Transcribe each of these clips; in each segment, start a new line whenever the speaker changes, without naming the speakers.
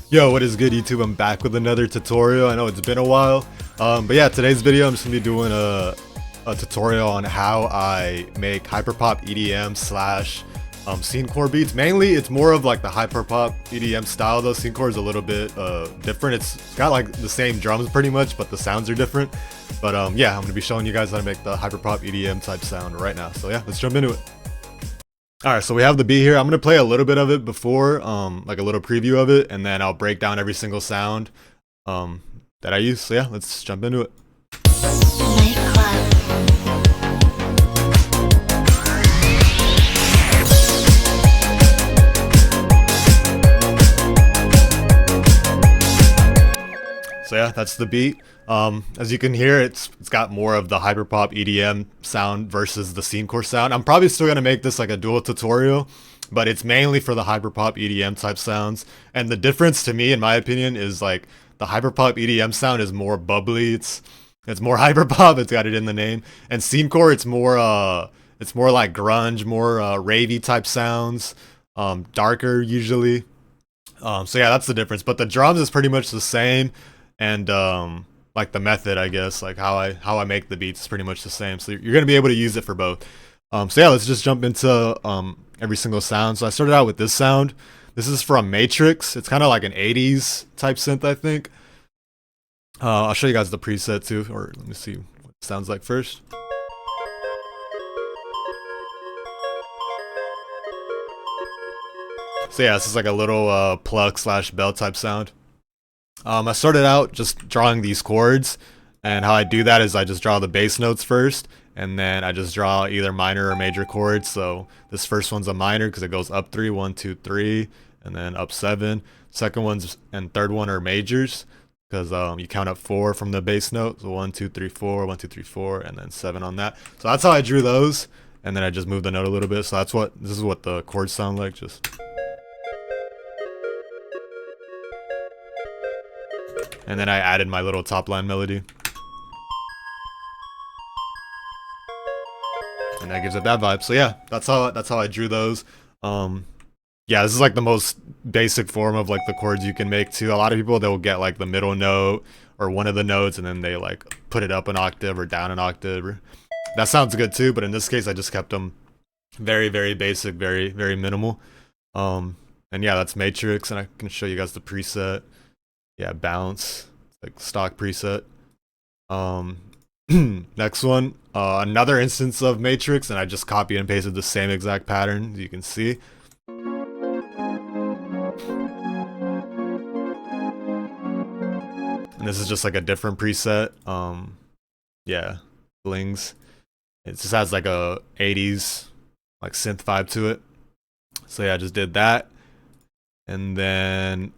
Yo, what is good, YouTube? I'm back with another tutorial. I know it's been a while, but yeah, today's video I'm just gonna be doing a tutorial on how I make hyperpop EDM slash Scenecore beats. Mainly, it's more of like the hyperpop EDM style though. Scenecore is a little bit different. It's got like the same drums pretty much, but the sounds are different. But yeah, I'm gonna be showing you guys how to make the hyperpop EDM type sound right now. So yeah, let's jump into it. Alright, so we have the beat here. I'm going to play a little bit of it before, like a little preview of it, and then I'll break down every single sound that I use. So yeah, let's jump into it. So yeah, that's the beat. As you can hear, it's got more of the hyperpop EDM sound versus the Scenecore sound. I'm probably still gonna make this like a dual tutorial, but it's mainly for the hyperpop EDM type sounds. And the difference to me, in my opinion, is like the hyperpop EDM sound is more bubbly. It's more hyperpop. It's got it in the name. And Scenecore, it's more like grunge, more ravey type sounds, darker usually. So yeah, that's the difference. But the drums is pretty much the same. And like the method, I guess, like how I make the beats is pretty much the same. So you're gonna be able to use it for both. So yeah, let's just jump into every single sound. So I started out with this sound. This is from Matrix. It's kind of like an 80s type synth, I think. I'll show you guys the preset too, or let me see what it sounds like first. So yeah, this is like a little pluck slash bell type sound. I started out just drawing these chords, and how I do that is I just draw the bass notes first, and then I just draw either minor or major chords. So this first one's a minor because it goes up 3, 1, 2, 3, and then up 7. Second one's and third one are majors because you count up 4 from the bass note. So 1, 2, 3, 4, 1, 2, 3, 4, and then 7 on that. So that's how I drew those, and then I just moved the note a little bit. So this is what the chords sound like. And then I added my little top line melody. And that gives it that vibe. So yeah, that's how I drew those. Yeah, this is like the most basic form of like the chords you can make too. A lot of people, they'll get like the middle note or one of the notes and then they like put it up an octave or down an octave. That sounds good too, but in this case I just kept them very, very basic, very, very minimal. And yeah, that's Matrix, and I can show you guys the preset. Yeah, bounce, like stock preset. Next one, another instance of Matrix, and I just copied and pasted the same exact pattern, as you can see. And this is just like a different preset. Yeah, blings. It just has like a 80s like synth vibe to it. So yeah, I just did that. And then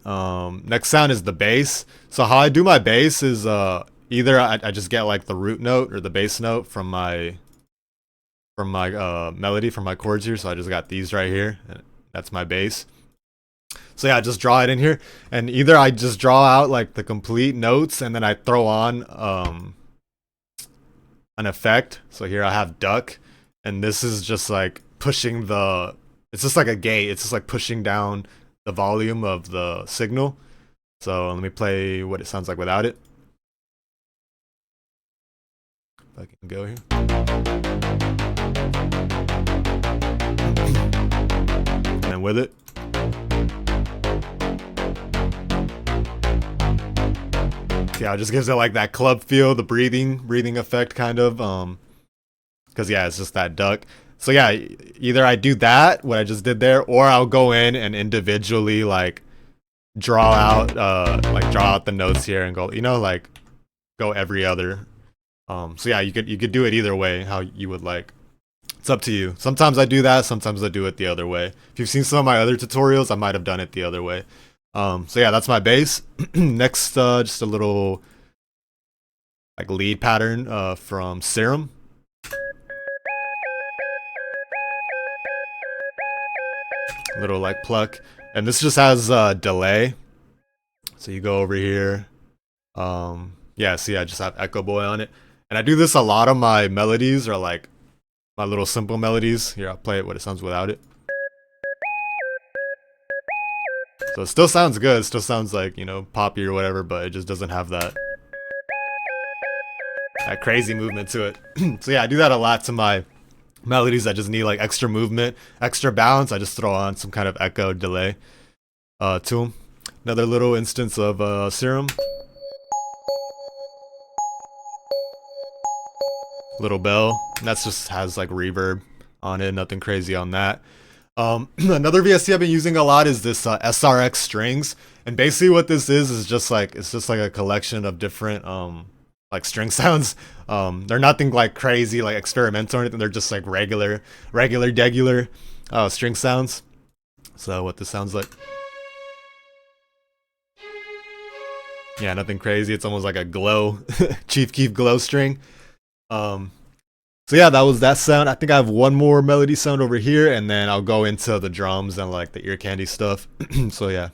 next sound is the bass. So how I do my bass is either I just get like the root note or the bass note from my melody, from my chords here. So I just got these right here, and that's my bass. So yeah, I just draw it in here, and either I just draw out like the complete notes and then I throw on an effect. So here I have duck, and this is just like pushing it's just like a gate. It's just like pushing down the volume of the signal. So let me play what it sounds like without it. If I can go here. And then with it. Yeah, it just gives it like that club feel, the breathing effect kind of. Because yeah, it's just that duck. So yeah, either I do that, what I just did there, or I'll go in and individually like draw out the notes here and go, like go every other. So yeah, you could do it either way, how you would like. It's up to you. Sometimes I do that, sometimes I do it the other way. If you've seen some of my other tutorials, I might have done it the other way. So yeah, that's my bass. Next, just a little like lead pattern from Serum. Little like pluck, and this just has delay. So you go over here. Yeah, see, I just have Echo Boy on it, and I do this a lot of my melodies, or like my little simple melodies. Here, I'll play it what it sounds without it. So it still sounds good, it still sounds like, you know, poppy or whatever, but it just doesn't have that crazy movement to it. So yeah, I do that a lot to my melodies that just need like extra movement, extra balance. I just throw on some kind of echo delay to them. Another little instance of Serum. Little bell. And that's just has like reverb on it, nothing crazy on that. Another VST I've been using a lot is this SRX strings, and basically what this is just like, it's just like a collection of different like string sounds. They're nothing like crazy like experimental or anything, they're just like regular string sounds. So what this sounds like, yeah, nothing crazy, it's almost like a glow Chief Keef glow string. So yeah, that was that sound. I think I have one more melody sound over here, and then I'll go into the drums and like the ear candy stuff. So yeah,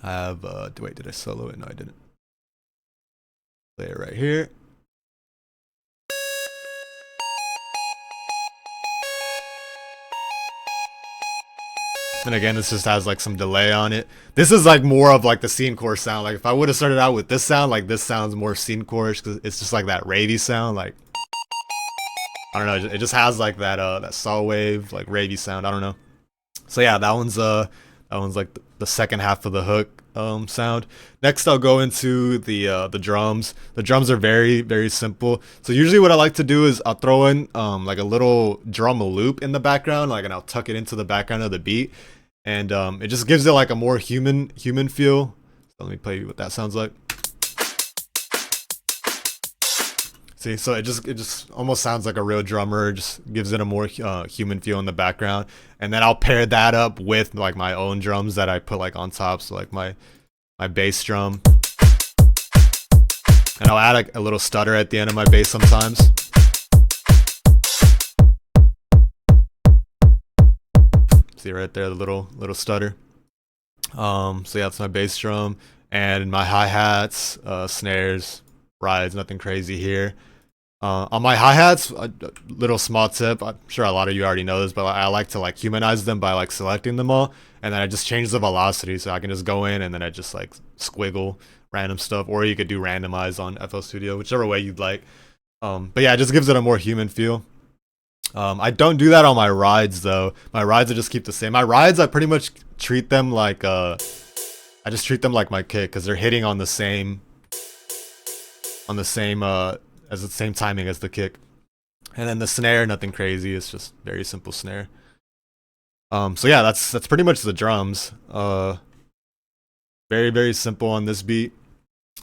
I have wait, did I solo it? No, I didn't. Play it right here. And again, this just has like some delay on it. This is like more of like the Scenecore sound. Like if I would have started out with this sound, like this sounds more Scenecore-ish because it's just like that ravey sound. Like I don't know, it just has like that saw wave, like ravey sound. I don't know. So yeah, that one's like the second half of the hook sound. Next, I'll go into the drums. The drums are very, very simple. So usually what I like to do is I'll throw in like a little drum loop in the background, like, and I'll tuck it into the background of the beat, and it just gives it like a more human feel. So let me play you what that sounds like. See, so it just almost sounds like a real drummer. It just gives it a more human feel in the background, and then I'll pair that up with like my own drums that I put like on top. So like my bass drum, and I'll add like a little stutter at the end of my bass sometimes. See right there, the little stutter. So yeah, that's my bass drum, and my hi-hats, snares, rides, nothing crazy here. On my hi-hats, a little small tip, I'm sure a lot of you already know this, but I like to like humanize them by like selecting them all, and then I just change the velocity, so I can just go in and then I just like squiggle random stuff, or you could do randomize on FL Studio, whichever way you'd like. But yeah, it just gives it a more human feel. I don't do that on my rides though. My rides I just keep the same. My rides, I pretty much treat them like I just treat them like my kick, because they're hitting on the same as the same timing as the kick. And then the snare, nothing crazy, it's just very simple snare. So yeah, that's pretty much the drums. Very, very simple on this beat.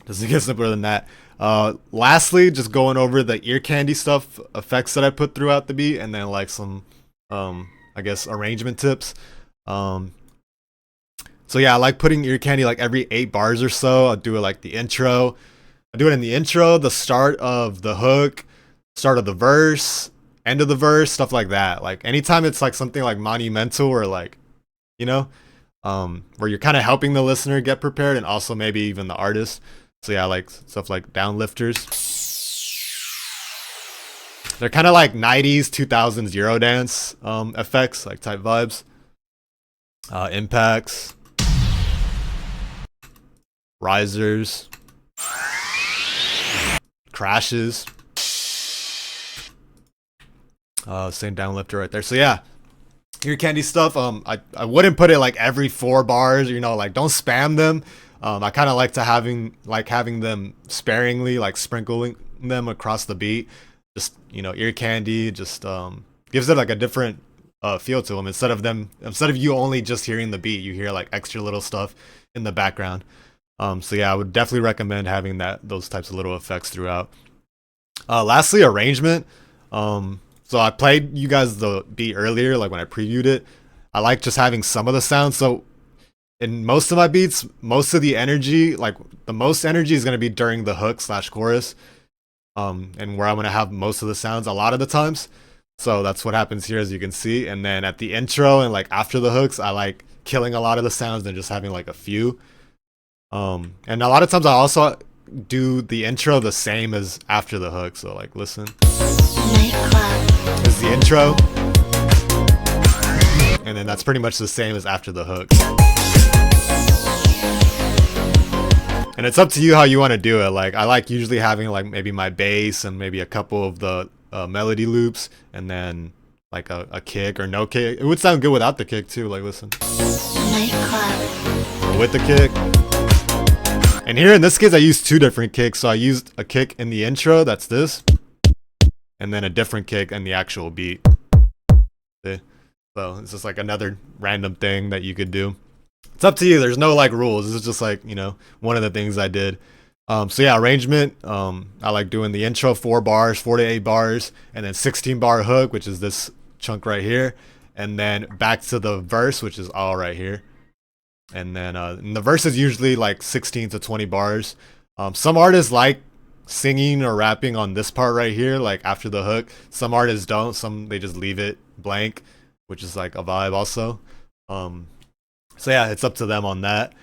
Doesn't get simpler than that. Lastly, just going over the ear candy stuff, effects that I put throughout the beat, and then like some I guess arrangement tips. So yeah, I like putting ear candy like every 8 bars or so. I'll do it like the intro. I do it in the intro, the start of the hook, start of the verse, end of the verse, stuff like that. Like anytime it's like something like monumental or like, you know, where you're kind of helping the listener get prepared, and also maybe even the artist. So yeah, I like stuff like downlifters. They're kind of like 90s, 2000s Eurodance effects, like type vibes. Impacts. Risers. Crashes. Same downlifter right there. So yeah, ear candy stuff. I wouldn't put it like every 4 bars, you know, like don't spam them. I kind of like to having them sparingly, like sprinkling them across the beat. Just, you know, ear candy just gives it like a different feel to them. Instead of you only just hearing the beat, you hear like extra little stuff in the background. So yeah, I would definitely recommend having those types of little effects throughout. Lastly, arrangement. So I played you guys the beat earlier, like when I previewed it. I like just having some of the sounds. So in most of my beats, most of the energy, like the most energy is going to be during the hook / chorus. And where I'm going to have most of the sounds a lot of the times. So that's what happens here, as you can see. And then at the intro and like after the hooks, I like killing a lot of the sounds and just having like a few. And a lot of times I also do the intro the same as after the hook. So like listen. This is the intro. And then that's pretty much the same as after the hook. And it's up to you how you want to do it. Like I like usually having like maybe my bass and maybe a couple of the melody loops, and then like a kick or no kick. It would sound good without the kick too. Like listen, or with the kick. And here in this case I used two different kicks. So I used a kick in the intro, that's this, and then a different kick in the actual beat. See? So it's just like another random thing that you could do. It's up to you. There's no like rules. This is just like, you know, one of the things I did. So yeah, arrangement. I like doing the intro 4 bars, 4 to 8 bars, and then 16 bar hook, which is this chunk right here, and then back to the verse, which is all right here. And then and the verse is usually like 16 to 20 bars. Some artists like singing or rapping on this part right here, like after the hook. Some artists don't. Some they just leave it blank, which is like a vibe also. So yeah, it's up to them on that.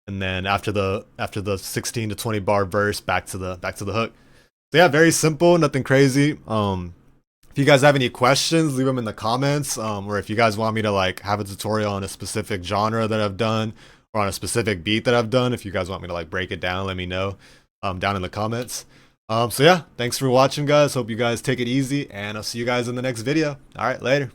And then after the 16 to 20 bar verse, back to the hook. So yeah, very simple, nothing crazy. If you guys have any questions, leave them in the comments. Or if you guys want me to like have a tutorial on a specific genre that I've done, or on a specific beat that I've done, if you guys want me to like break it down, let me know down in the comments. So yeah, thanks for watching, guys. Hope you guys take it easy, and I'll see you guys in the next video. All right, later.